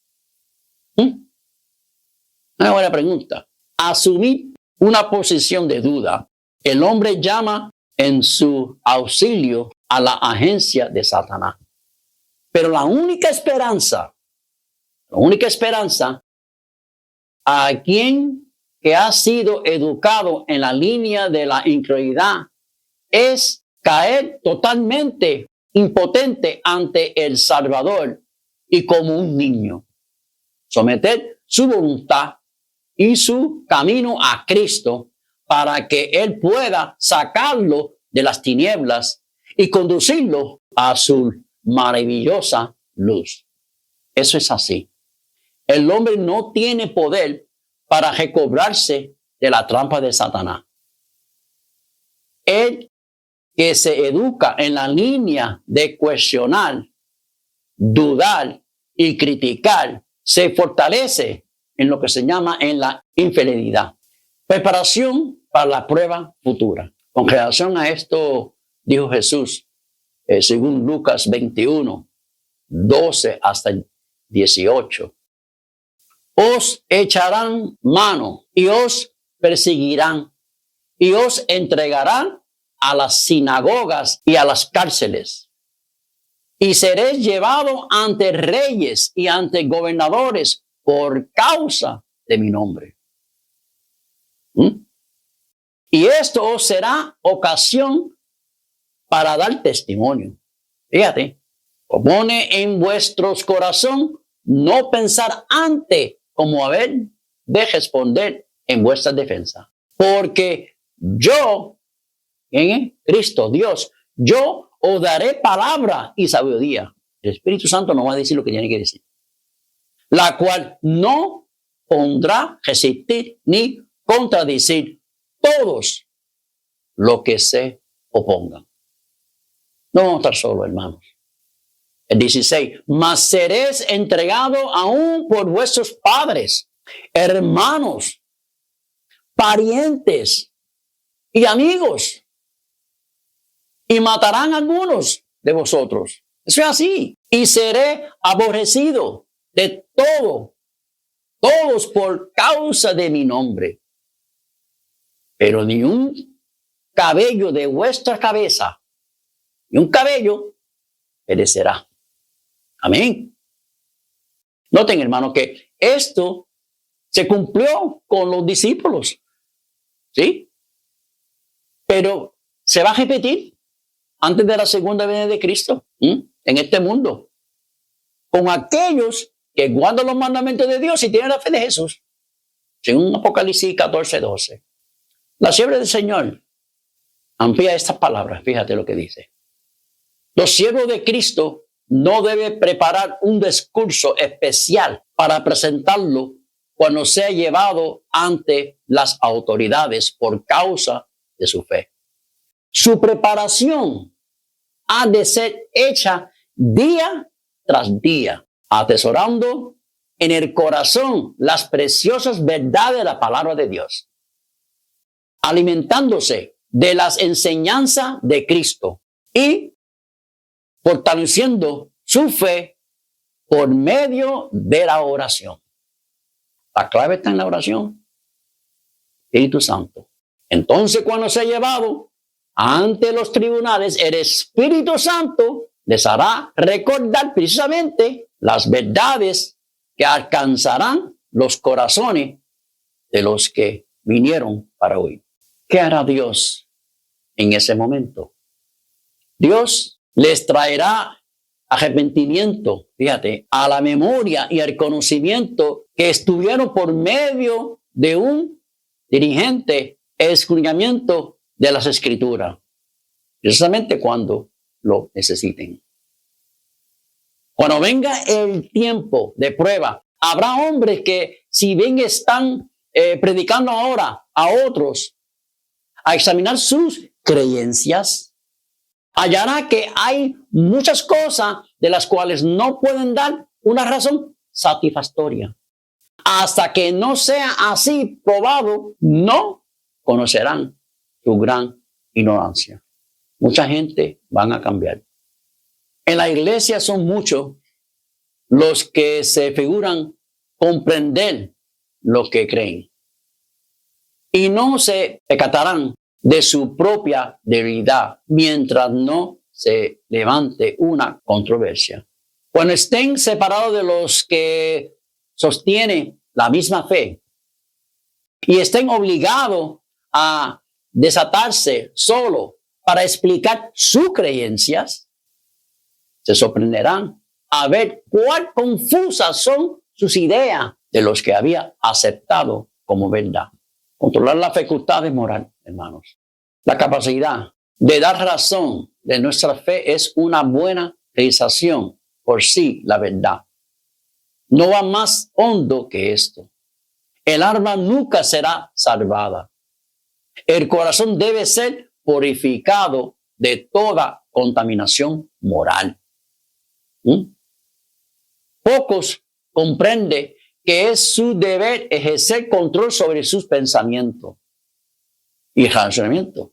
S4: Una buena pregunta. Asumir una posición de duda, el hombre llama en su auxilio a la agencia de Satanás. Pero la única esperanza a quien que ha sido educado en la línea de la incredulidad es caer totalmente impotente ante el Salvador y como un niño. Someter su voluntad y su camino a Cristo para que Él pueda sacarlo de las tinieblas y conducirlo a su maravillosa luz. Eso es así. El hombre no tiene poder para recobrarse de la trampa de Satanás. El que se educa en la línea de cuestionar, dudar y criticar, se fortalece en lo que se llama en la infidelidad. Preparación para la prueba futura. Con relación a esto, dijo Jesús, según Lucas 21, 12 hasta 18. Os echarán mano y os perseguirán y os entregarán a las sinagogas y a las cárceles. Y seréis llevado ante reyes y ante gobernadores por causa de mi nombre. Y esto os será ocasión para dar testimonio. Fíjate, pone en vuestros corazón no pensar antes como haber de responder en vuestra defensa. Porque yo, Cristo, Dios, yo os daré palabra y sabiduría. El Espíritu Santo no va a decir lo que tiene que decir. La cual no pondrá resistir ni contradecir todos los que se opongan. No vamos a estar solos, hermanos. El 16, mas seréis entregado aún por vuestros padres, hermanos, parientes y amigos, y matarán a algunos de vosotros. Eso es así. Y seré aborrecido de todos por causa de mi nombre. Pero ni un cabello de vuestra cabeza, ni un cabello perecerá. Amén. Noten, hermano, que esto se cumplió con los discípulos. ¿Sí? Pero se va a repetir antes de la segunda venida de Cristo en este mundo. Con aquellos que guardan los mandamientos de Dios y tienen la fe de Jesús. Según Apocalipsis 14, 12. La sierva del Señor amplía estas palabras. Fíjate lo que dice. Los siervos de Cristo no deben preparar un discurso especial para presentarlo cuando sea llevado ante las autoridades por causa de su fe. Su preparación ha de ser hecha día tras día, atesorando en el corazón las preciosas verdades de la palabra de Dios, alimentándose de las enseñanzas de Cristo y fortaleciendo su fe por medio de la oración. La clave está en la oración. Espíritu Santo. Entonces, cuando sea llevado ante los tribunales, el Espíritu Santo les hará recordar precisamente las verdades que alcanzarán los corazones de los que vinieron para hoy. ¿Qué hará Dios en ese momento? Dios les traerá arrepentimiento, fíjate, a la memoria y al conocimiento que estuvieron por medio de un dirigente escudriñamiento de las Escrituras, precisamente cuando lo necesiten. Cuando venga el tiempo de prueba, habrá hombres que, si bien están predicando ahora a otros a examinar sus creencias, hallará que hay muchas cosas de las cuales no pueden dar una razón satisfactoria. Hasta que no sea así probado, no conocerán su gran ignorancia. Mucha gente van a cambiar. En la iglesia son muchos los que se figuran comprender lo que creen y no se percatarán de su propia debilidad mientras no se levante una controversia. Cuando estén separados de los que sostienen la misma fe, y estén obligados a desatarse solo para explicar sus creencias, se sorprenderán a ver cuán confusas son sus ideas de los que había aceptado como verdad. Controlar la facultad moral, hermanos. La capacidad de dar razón de nuestra fe es una buena realización por sí la verdad. No va más hondo que esto. El alma nunca será salvada. El corazón debe ser purificado de toda contaminación moral. Pocos comprenden que es su deber ejercer control sobre sus pensamientos y razonamientos.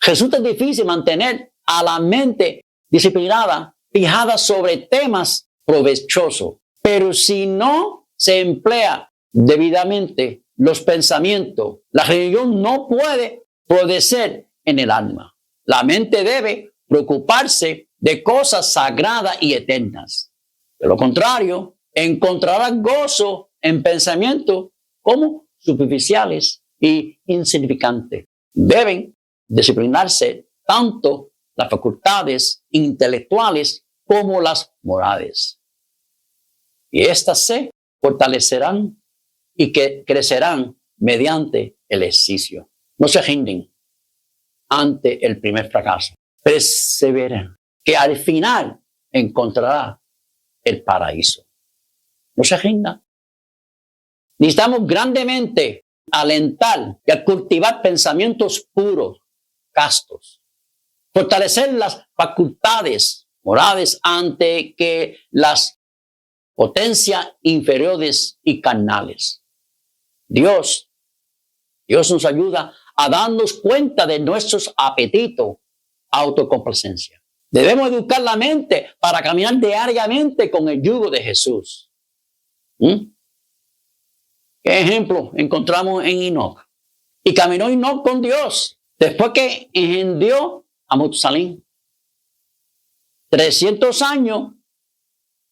S4: Resulta difícil mantener a la mente disciplinada, fijada sobre temas provechosos, pero si no se emplea debidamente los pensamientos, la religión no puede florecer en el alma. La mente debe preocuparse de cosas sagradas y eternas. De lo contrario, encontrará gozo en pensamientos como superficiales y insignificantes. Deben disciplinarse tanto las facultades intelectuales como las morales. Y éstas se fortalecerán y que crecerán mediante el ejercicio. No se rinden ante el primer fracaso. Perseveren, que al final encontrará el paraíso. No se rindan. Necesitamos grandemente alentar y a cultivar pensamientos puros, castos. Fortalecer las facultades morales ante que las potencias inferiores y carnales. Dios nos ayuda a darnos cuenta de nuestros apetitos, autocomplacencia. Debemos educar la mente para caminar diariamente con el yugo de Jesús. ¿Qué ejemplo encontramos en Enoc? Y caminó Enoc con Dios después que engendrió a Matusalén. 300 años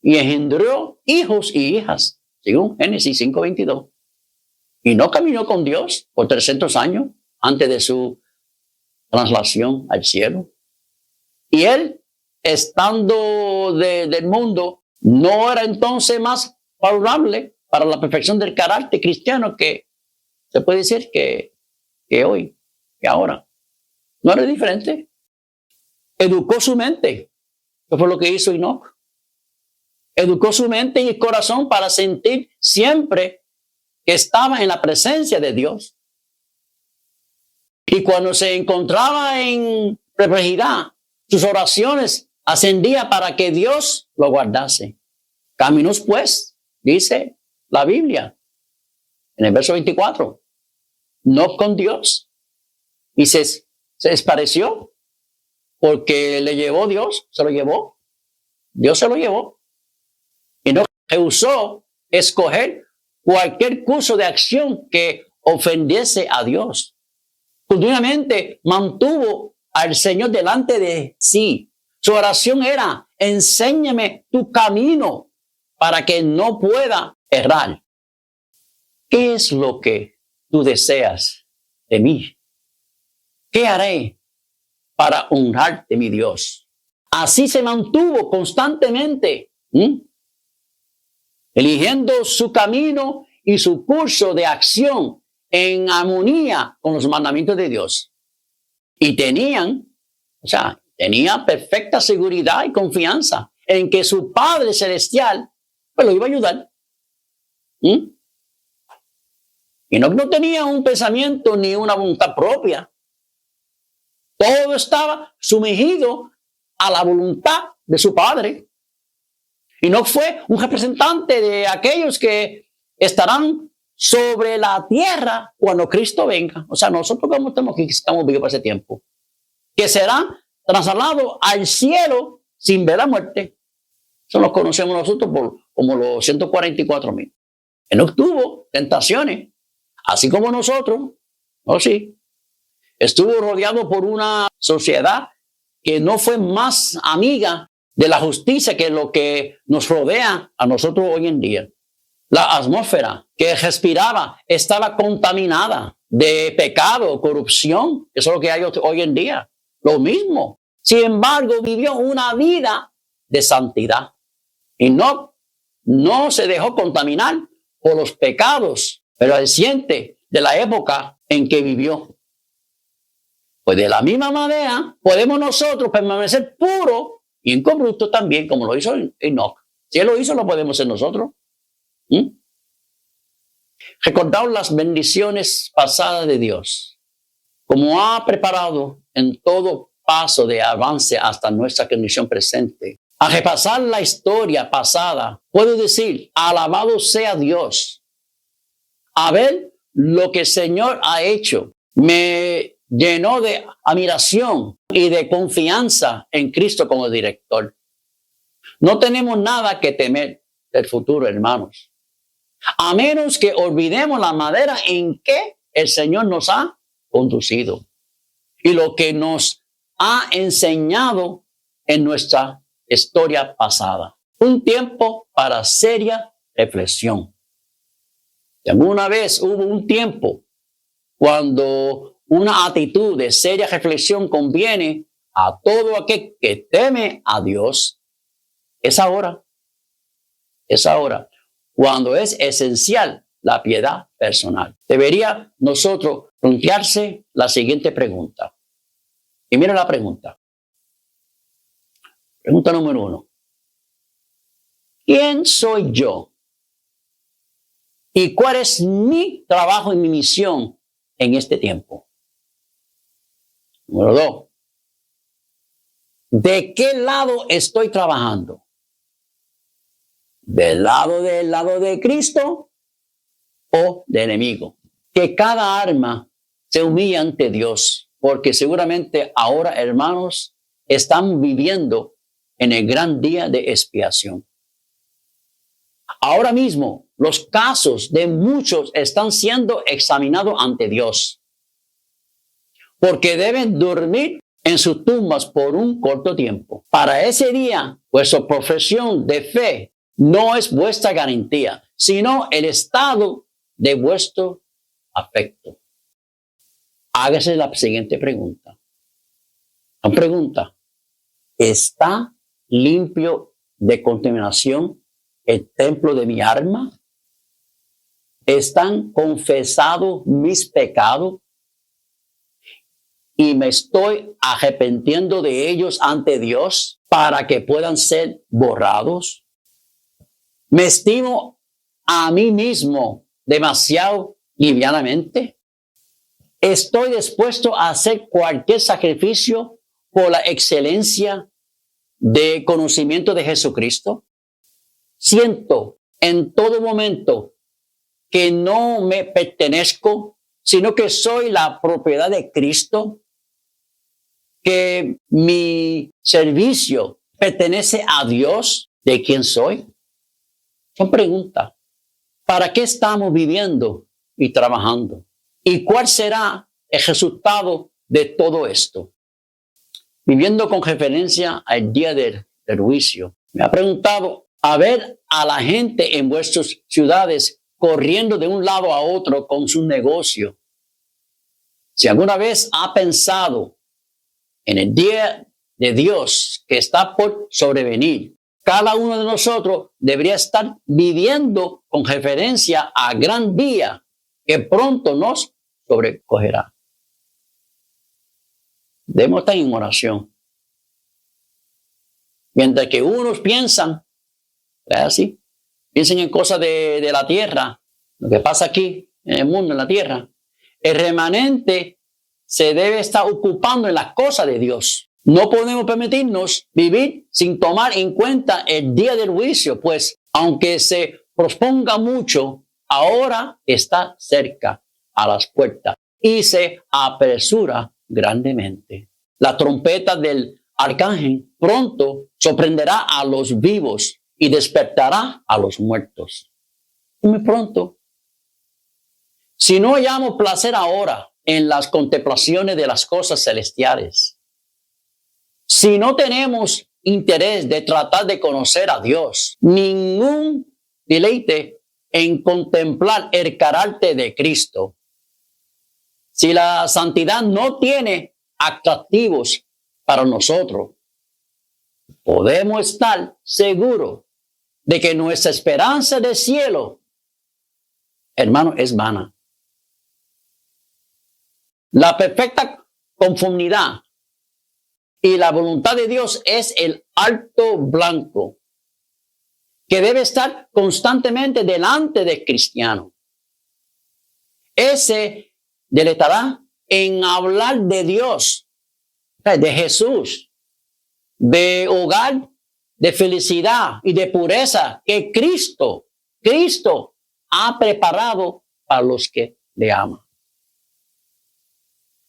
S4: y engendró hijos y hijas, según Génesis 5:22. Y no caminó con Dios por 300 años antes de su traslación al cielo. Y él, estando del mundo, no era entonces más favorable para la perfección del carácter cristiano que se puede decir que hoy, que ahora. No era diferente. Educó su mente. Eso fue lo que hizo Enoc. Educó su mente y el corazón para sentir siempre que estaba en la presencia de Dios. Y cuando se encontraba en perplejidad, sus oraciones ascendían para que Dios lo guardase. Caminó pues, dice la Biblia, en el verso 24, no con Dios. Y se despareció porque le llevó Dios, se lo llevó. Dios se lo llevó. Y no rehusó escoger cualquier curso de acción que ofendiese a Dios. Continuamente mantuvo al Señor delante de sí. Su oración era: enséñame tu camino para que no pueda errar. ¿Qué es lo que tú deseas de mí? ¿Qué haré para honrarte, mi Dios? Así se mantuvo constantemente, eligiendo su camino y su curso de acción en armonía con los mandamientos de Dios. Y tenía perfecta seguridad y confianza en que su Padre Celestial pues lo iba a ayudar. Y no tenía un pensamiento ni una voluntad propia. Todo estaba sumergido a la voluntad de su Padre. Y no fue un representante de aquellos que estarán sobre la tierra cuando Cristo venga. O sea, nosotros como estamos aquí, estamos vivos para ese tiempo, que serán trasladados al cielo sin ver la muerte. Eso lo conocemos nosotros como los 144,000. Él no tuvo tentaciones, así como nosotros. Oh, sí. Estuvo rodeado por una sociedad que no fue más amiga de la justicia que lo que nos rodea a nosotros hoy en día. La atmósfera que respiraba estaba contaminada de pecado, corrupción. Eso es lo que hay hoy en día. Lo mismo. Sin embargo, vivió una vida de santidad. Y no se dejó contaminar por los pecados recientes de la época en que vivió. Pues de la misma manera podemos nosotros permanecer puros y incorruptos también, como lo hizo Enoch. Si él lo hizo, lo podemos hacer nosotros. Recordad las bendiciones pasadas de Dios, como ha preparado en todo paso de avance hasta nuestra condición presente. A repasar la historia pasada, puedo decir, alabado sea Dios. A ver lo que el Señor ha hecho. Me llenó de admiración y de confianza en Cristo como director. No tenemos nada que temer del futuro, hermanos, a menos que olvidemos la manera en que el Señor nos ha conducido y lo que nos ha enseñado en nuestra historia pasada. Un tiempo para seria reflexión. Alguna vez hubo un tiempo cuando una actitud de seria reflexión conviene a todo aquel que teme a Dios. Es ahora. Es ahora. Cuando es esencial la piedad personal. Debería nosotros plantearse la siguiente pregunta. Y mira la pregunta. Pregunta número 1. ¿Quién soy yo? ¿Y cuál es mi trabajo y mi misión en este tiempo? Número 2. ¿De qué lado estoy trabajando? ¿Del lado de Cristo o del enemigo? Que cada alma se humille ante Dios, porque seguramente ahora, hermanos, están viviendo en el gran día de expiación. Ahora mismo, los casos de muchos están siendo examinados ante Dios, porque deben dormir en sus tumbas por un corto tiempo. Para ese día, vuestra profesión de fe no es vuestra garantía, sino el estado de vuestro afecto. Hágase la siguiente pregunta. La pregunta: ¿está limpio de contaminación el templo de mi alma? ¿Están confesados mis pecados? ¿Y me estoy arrepintiendo de ellos ante Dios para que puedan ser borrados? ¿Me estimo a mí mismo demasiado livianamente? ¿Estoy dispuesto a hacer cualquier sacrificio por la excelencia de conocimiento de Jesucristo? Siento en todo momento que no me pertenezco, sino que soy la propiedad de Cristo, que mi servicio pertenece a Dios, de quien soy. Son preguntas. ¿Para qué estamos viviendo y trabajando? ¿Y cuál será el resultado de todo esto? Viviendo con referencia al día del juicio, me ha preguntado a ver a la gente en vuestras ciudades corriendo de un lado a otro con su negocio. Si alguna vez ha pensado en el día de Dios que está por sobrevenir, cada uno de nosotros debería estar viviendo con referencia al gran día que pronto nos sobrecogerá. Debemos estar en oración. Mientras que unos piensan, ¿es así? Piensen en cosas de la tierra, lo que pasa aquí en el mundo, en la tierra. El remanente se debe estar ocupando en las cosas de Dios. No podemos permitirnos vivir sin tomar en cuenta el día del juicio, pues aunque se posponga mucho, ahora está cerca a las puertas y se apresura grandemente. La trompeta del arcángel pronto sorprenderá a los vivos y despertará a los muertos. Muy pronto. Si no hallamos placer ahora en las contemplaciones de las cosas celestiales, si no tenemos interés de tratar de conocer a Dios, ningún deleite en contemplar el carácter de Cristo. Si la santidad no tiene atractivos para nosotros, podemos estar seguros de que nuestra esperanza del cielo, hermano, es vana. La perfecta conformidad y la voluntad de Dios es el alto blanco que debe estar constantemente delante del cristiano. Ese deleitará en hablar de Dios, de Jesús, de hogar, de felicidad y de pureza que Cristo ha preparado para los que le aman.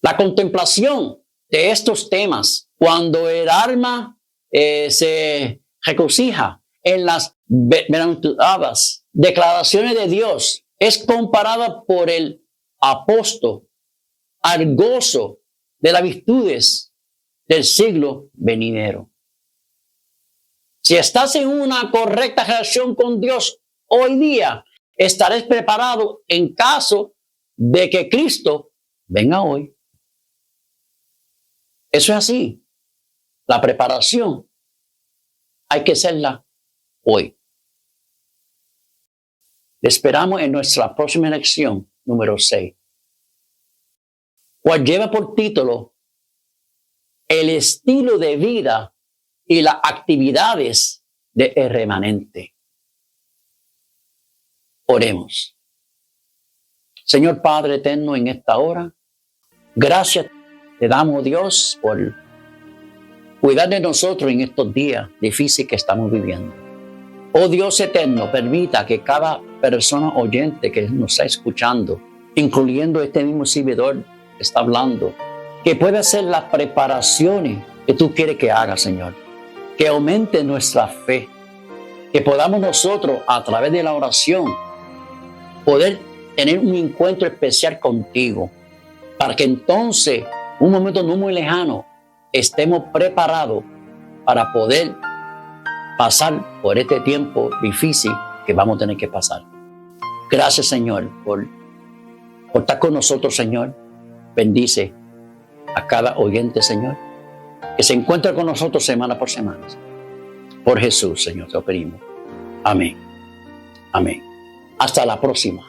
S4: La contemplación de estos temas, cuando el alma se regocija en las bienaventuradas declaraciones de Dios, es comparada por el apóstol al gozo de las virtudes del siglo venidero. Si estás en una correcta relación con Dios hoy día, estarás preparado en caso de que Cristo venga hoy. Eso es así. La preparación hay que hacerla hoy. Le esperamos en nuestra próxima lección número 6, cual lleva por título el estilo de vida y las actividades del remanente. Oremos. Señor Padre eterno, en esta hora, gracias te damos, Dios, por cuidar de nosotros en estos días difíciles que estamos viviendo. Oh Dios eterno, permita que cada persona oyente que nos está escuchando, incluyendo este mismo servidor que está hablando, que pueda hacer las preparaciones que tú quieres que haga, Señor. Que aumente nuestra fe, que podamos nosotros, a través de la oración, poder tener un encuentro especial contigo, para que entonces, un momento no muy lejano, estemos preparados para poder pasar por este tiempo difícil que vamos a tener que pasar. Gracias, Señor, por estar con nosotros, Señor. Bendice a cada oyente, Señor, que se encuentra con nosotros semana por semana. Por Jesús, Señor, te lo pedimos. Amén. Amén. Hasta la próxima.